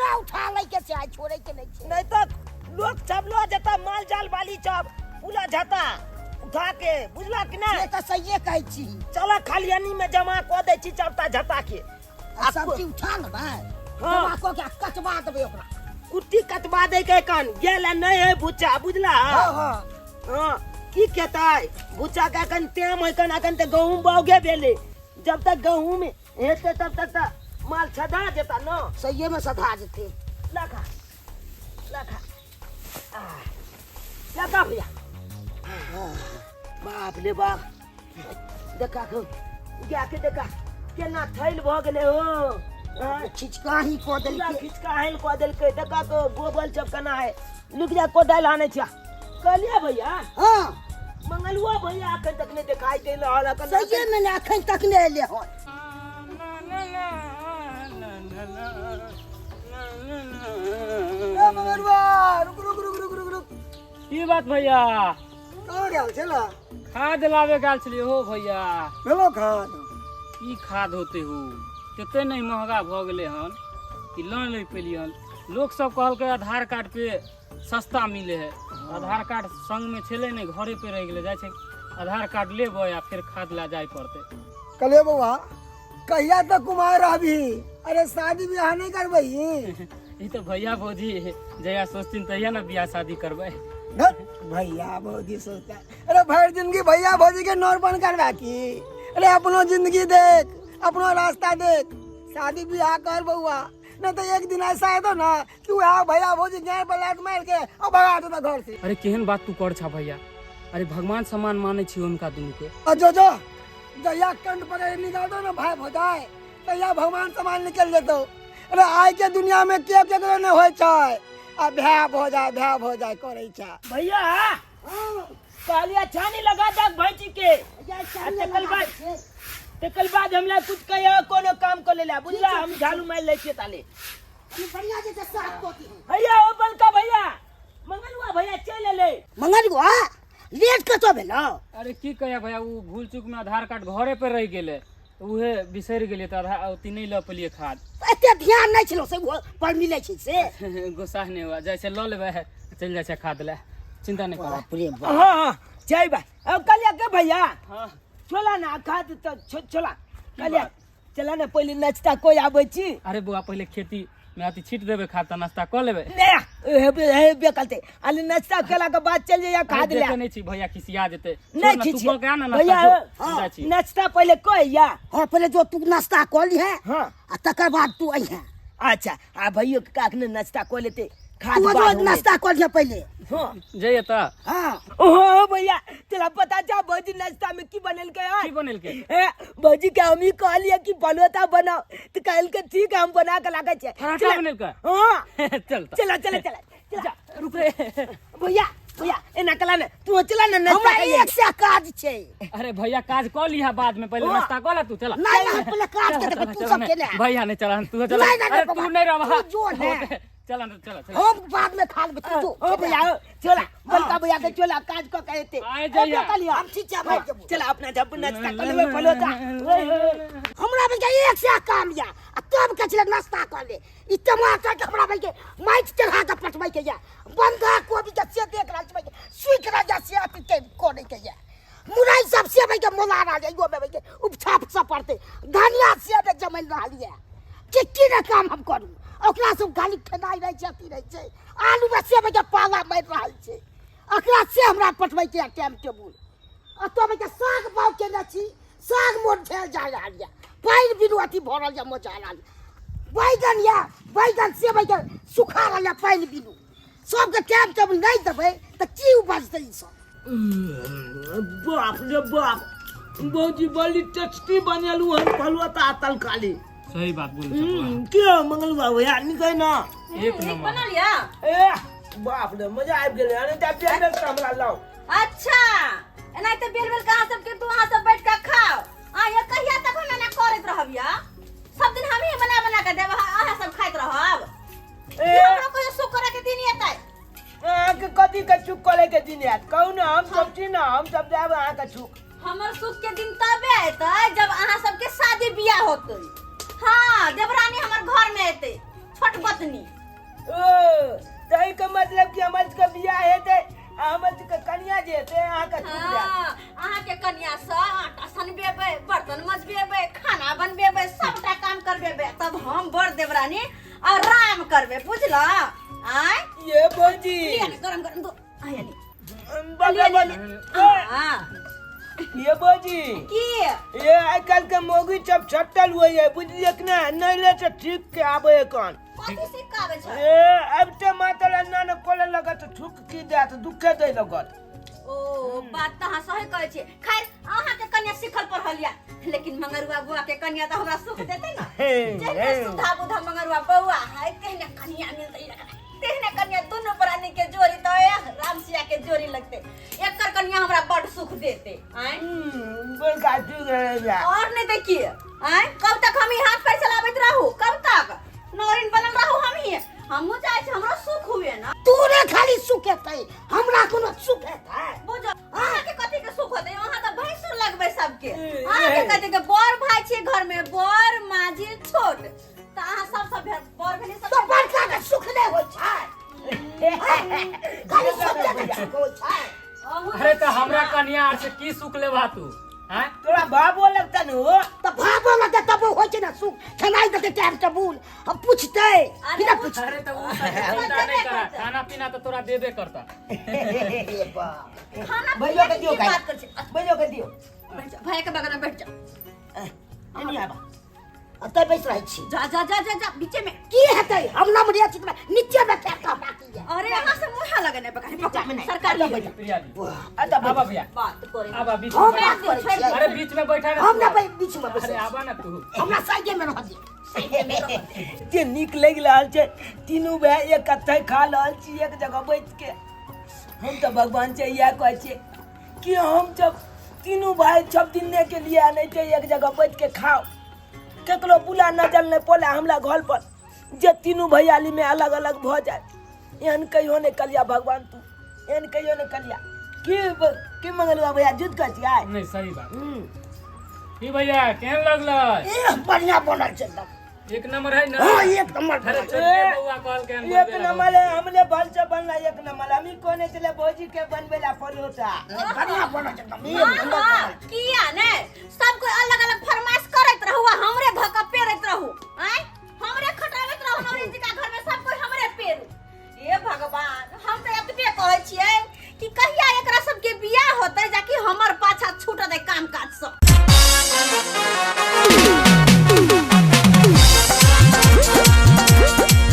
पूरा उठा ले के चाहे छोड़े के नहीं तो लोग सब लो जाता माल जाल वाली सब पूरा जाता उठा के बुझला कि नहीं? ये तो सही कहै छी। चला खाली अनी में जमा क दे छी चपटा झटा के आ सब चीज उठा लेबै। जमा क के कचवा देबै ओकरा। कुट्टी कटवा दे के कन गेला नहीं है बुच्चा बुझला? हां हां हां की कहताय बुच्चा का कन टेम है कन अकन ते गहूम बाउगे भेले जब तक गहूम हेते तब तक माल छदा जेता न सही में सधा जेते। लखा लखा लखा भैया बाप रे बाप देखा को क्या के देखा केना थैल भ गेले हो खिचका ही को देल के खिचका हैल को देल के देखा को गोबल सब कना है लुक जा कोदाल आने छिया कहलिए भैया हां मंगलुआ भैया अखन तक नहीं दिखाई दे रहल अखन सही में ने अखन तक नहीं एले हो। मंगलुआ रुक रुक रुक रुक रुक रुक की बात भैया? कहाँ गेल छला? खाद लावे गाल छलिए हो भैया। भेलो खाद? की खाद होते हो कते नहीं महंगा भ गेले हन कि लोन ले पेलियन। लोग सब कहल के आधार कार्ड पे सस्ता मिले है। आधार कार्ड संग में छले नहीं घरे पे रह गेले जाय छै आधार कार्ड लेबो या फिर खाद ला जाय पड़ते। कले बउआ कहिया तक कुमार रहबी? अरे शादी ब्याह नहीं करबई? ई तो भैया भौजी जया सोचथिन तहिया ना बियाह शादी करबै। भैया भौजी सोचता अरे भर जिंदगी भैया भौजी के नौरपन करवा की? अरे अपनो जिंदगी देख अपनो रास्ता देख शादी ब्याह कर बउआ नहीं तो एक दिन ऐसा है तो ना कि वह भैया भौजी गैर पर लात मार के और भगा दो घर से। अरे केहन बात तू कर छा भैया? अरे भगवान समान माने छी उनका दुनू के। जो जया कंठ पर निकाल दो ना भाई भौजाई तैया भगवान समान निकल जेतो। अरे आज के दुनिया में के केकरो ने होय छै आ भै भौजाई करे छै। भैया कालिया छानी लगा दा भैंसी के कल बाद हमला कुछ कहियो कोनो काम को ले ला बुझला हम झाड़ू मार ले छिए ताले बढ़िया जे साफ कोती भैया ओ बलका भैया मंगलुआ भैया चल ले मंगलुआ लेट कतो भेलो? अरे की कहिया भैया वो भूल चूक में आधार कार्ड घरे पे रह गेले उहे बिसर गेलिए त आधार अति नहीं ल पेलिए खाद। एते ध्यान नहीं छलो से पर मिले छै से गुस्सा नहीं हुआ जैसे ल लेबे चल जाय छै खाद ले चिंता नहीं कर। बाप रे बाप। हां जय भाई अब कालिया के भैया हां चला ना खाद तो चला कालिया चला ना पहले नाश्ता कोई आबै छी। अरे बुआ पहले खेती में आती छीट देबे खाद नाश्ता कर लेबे हे बेकलते अली नाश्ता केला के बाद चल जाइए खाद ले नहीं छी भैया खिसिया जेते नहीं तू बोल के ना भैया नाश्ता छी नाश्ता पहले कहिया। हां पहले जो तू नाश्ता कर ली है हां आ तकर बाद तू आई है। अच्छा आ भैया के काखने नाश्ता को लेते खाद तू बाद जो नाश्ता कर लिया पहले। हां जइए त हां ओ भैया तेरा पता था भौजी नाश्ता में की बनल के की बनल के? भौजी के हम ही कहलिए कि बनोता बनाओ तो कहल के ठीक है हम बना के लागे छे पराठा बनल के। हां चल चला चला चला जा रुक रे। भैया भैया एना कला ने तू चला ना नाश्ता हमरा एक से काज छै। अरे भैया काज कर लिहा बाद में पहले नाश्ता कर ला तू चला नहीं नहीं पहले काज के देख तू सब के ले भैया नहीं चला तू चला। नहीं, नहीं, अरे तू नहीं रहा जो है। चला चला चला हम बाद में खा लेबे तू ओ भैया चला बलका भैया के चला काज को कहते आए जाइए। हम ठीक है भाई चला अपना जब नाश्ता कर लेबे फलोता हमरा में के एक से काम या तब के चले नाश्ता कर ले ई टमाटर के हमरा में के माइट चढ़ा के पटबै के या बंधा कोबी के से देख रहल छै सुई के राजा से आती के कोने के या मुरई सब से भाई के मोला ना जाइयो में के उपछाप सब पड़ते धनिया से के जमल रहल या की ना काम हम करू ओकरा सब गाली खेनाई रह जाती रह छै आलू में से के पाला मार रहल छै ओकरा से हमरा पटबै के टाइम टेबुल आ तो के साग पाव के न छी साग मोर ढेर जा रहल या पाइन बिनु अथी भरल या मोचाला बैगन से के सुखा रहल या पाइन बिनु सब के टाइम टेबुल नहीं देबै त की उपजतै ई सब। बाप रे बाप भौजी बड़ी टेस्टी बनेलू हम फलोता तलकाली सही बात बोल सकला क्या मंगलुआ भैया निकल ना एक नंबर बना लिया। बाप रे मजा आ गेले अरे तब बेल हमरा लाओ। अच्छा एना त बेल बेल कहां सब के तू वहां सब बैठ के खाओ आ ये कहिया तक हम ना करत रहबिया सब दिन हम ही बना बना के देब आहा सब खाइत रहब। हमरा कोई सुख करे के दिन एतै के कथी के चुप करे के दिन याद कहू ना हम सब छी ना हम सब जाब अहाँ के चुप हमर सुख के दिन तबे एतै जब आहा सब के शादी बियाह होतै। हां देवरानी हमर घर में एतै छोट पत्नी ओ तई का मतलब कि हमर के बियाह हेते हमर के कन्या जे हेते अहाँ का छूट जाए हाँ, अहाँ के कन्या से आटा सनबेबै, बर्तन मजबेबै, खाना बनबेबै, सबटा काम करबेबै, तब हम बर देवरानी आराम करबे, बुझला? आय ये भौजी लिया ने गरम गरम दो आया ली बगल हाँ ये भौजी की ये आइ काल के मोगी सब छटल हुए है बुझलिए कि ना नहीं ले से ठीक के आबे कौन कथी सिखावे छै? ए अब ते मातर अन्ना ने कोले लगत ठुक की जात दुखे दे लगत ओ बात त अहाँ सही कहै छी। खैर अहाँ के कन्या सिखल पढ़लिया, लेकिन मंगरुआ बुआ के कन्या त हमरा सुख देतै ना। जेहने सुधा बुधा मंगरुआ बउआ है तेहने कन्या मिलतै, तेहने कन्या दोनों प्राणी के जोड़ी तो राम सिया के जोड़ी लगते। एकर कन्या हमरा बड़ सुख देते। आय बोल का ठीक रहेगा और नहीं देखिए आय कब तक हम ही हाथ पैर चलाबैत रहू? कब तक नौरिन बनल रहू? हमहू चाहे छी हमरो सुख हुए ना। तूने खाली सुख हेतै, हमरा कोनो सुख हेतै? बुझो अहाँ के कथी के सुख होते? अहाँ त भैंसुर लगबै सबके। अहाँ के कथी के बड़ भाई छी घर में, बड़ माझी छोट, त अहाँ सब बड़ भेली सब तो बड़का के सुख नहीं होय छै, खाली सुख के सुख होय छै। अरे तो हमरा कन्या से की सुख लेबा तू? हैं? तोरा बाबो लगता न हो तो भाबो लगे तब होय छै ना सुख। खेनाई देते टाइम टेबुल हम पूछते बिना पूछ। अरे तो वो सब चिंता नहीं करा, खाना पीना तो तोरा देबे करता। खाना भैया पीना के दियो की खाई बात कर छी? भैया के दियो बैठ जा, भाई के बगल में बैठ जा। नहीं आबा अतै बैस रहै छी। जा जा जा जा जा बीचे में। की हेतै? हम ना मरिया छी नीचे में फेंका बाकी है। अरे यहाँ से मुँह लगने पे कहीं पकड़ नहीं। सरकार अल्लाह ले भैया। प्रिया दी आता आबा भैया, बात करे। आबा बीच हम में बात बैठ। करै छियै। अरे बीच में बैठा रह हम ना तू। बीच में बैस। अरे आबा ना तू। हमरा साइडे में रह दी। जे नीक लग रहल छै तीनू भाई एक कत्थे खा रहल छी एक जगह बैठ के। हम तो भगवान से यह कहै छियै कि हम जब तीनू भाई 6 दिन के लिए आने छै एक जगह बैठ के खाओ, केकरो बुला नजर नहीं पड़े हमरा घर पर, जे तीनू भैयाली में अलग अलग भ जाए। एहन कहियो नहीं कलिया भगवान तू, एहन कहियो नहीं कलिया। की मंगलवा भैया जुद कर छियै? नहीं सही बात। की भैया केहन लगलै? ए बढ़िया बनल छै एकदम। एक नंबर है ना? हां एक नंबर अरे बनल छै। छोटे बउआ कहल के एक नंबर है, हमने भल से बनला एक नंबर। हमी कोने चले भौजी के बनबेला पड़ोता। बढ़िया बनल छै एकदम। एक हाँ नंबर हाँ